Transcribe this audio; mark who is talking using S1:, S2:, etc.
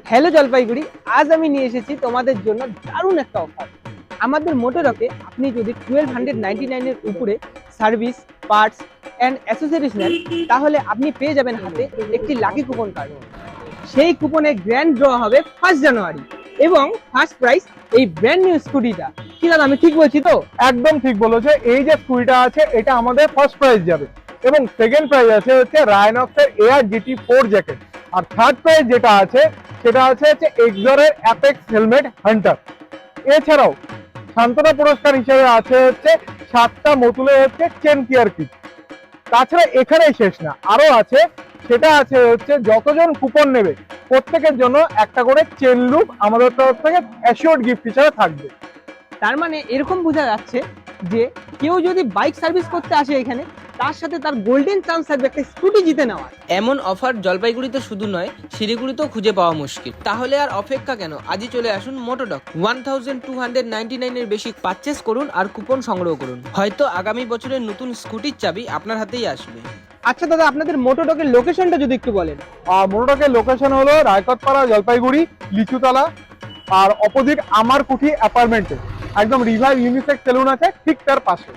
S1: Hello Jalpaiguri, আজ আমি নিয়ে এসেছি তোমাদের জন্য দারুণ একটা অফার। আমাদের মোটরকে আপনি যদি 1299 এর উপরে সার্ভিস, পার্টস অ্যান্ড অ্যাসেসরিজ নেন, তাহলে আপনি পেয়ে যাবেন হাতে একটি লাকি কুপন কার্ড। সেই কুপনে গ্র্যান্ড ড্র হবে 1 জানুয়ারি এবং ফার্স্ট প্রাইজ এই ব্র্যান্ড নিউ স্কুটিটা। কি দাদা, আমি ঠিক বলছি তো?
S2: একদম ঠিক বলেছে। এই যে স্কুটিটা আছে এটা আমাদের ফার্স্ট প্রাইজ যাবে এবং সেকেন্ড প্রাইজ আছে হচ্ছে রায়নক্সের এয়ার জিটি 4 জ্যাকেট। আর থার্ড প্রাইজ যেটা আছে সেটা হচ্ছে এক্সরের অ্যাপেক্স হেলমেট হান্টার। এছাড়াও সান্ত্বনা পুরস্কার হিসেবে আছে হচ্ছে 7টা মতুলে হচ্ছে চেন কেয়ার কিট। তাছাড়া এখানেই শেষ না, আরো আছে। সেটা আছে হচ্ছে যতজন কুপন নেবে প্রত্যেকের জন্য একটা করে চেন লুপ আমাদের তরফ থেকে অ্যাসিওর্ড গিফট হিসেবে থাকবে।
S1: তার মানে এরকম বোঝা যাচ্ছে যে কেউ যদি বাইক সার্ভিস করতে আসে এখানে, তার সাথে তার গোল্ডেন চান্স থাকবে একটা স্কুটি জিতে নেওয়ার।
S3: এমন অফার জলপাইগুড়িতে শুধু নয়, শিলিগুড়িতেও খুঁজে পাওয়া মুশকিল। তাহলে আর অপেক্ষা কেন, আজই চলে আসুন মোটোডক। 1299 এর বেশি পারচেস করুন আর কুপন সংগ্রহ করুন। হয়তো আগামী বছরের নতুন স্কুটির চাবি আপনার হাতেই আসবে।
S1: আচ্ছা দাদা, আপনাদের মোটোডকের লোকেশনটা যদি একটু বলেন।
S2: মোটোডকের লোকেশন হলো রায়কতপাড়া, জলপাইগুড়ি, লিচুতলা, আর অপোজিট আমার কুঠি অ্যাপার্টমেন্টে একদম রিভাইভ ইউনিসেক্স সেলুন আছে ঠিক তার পাশে।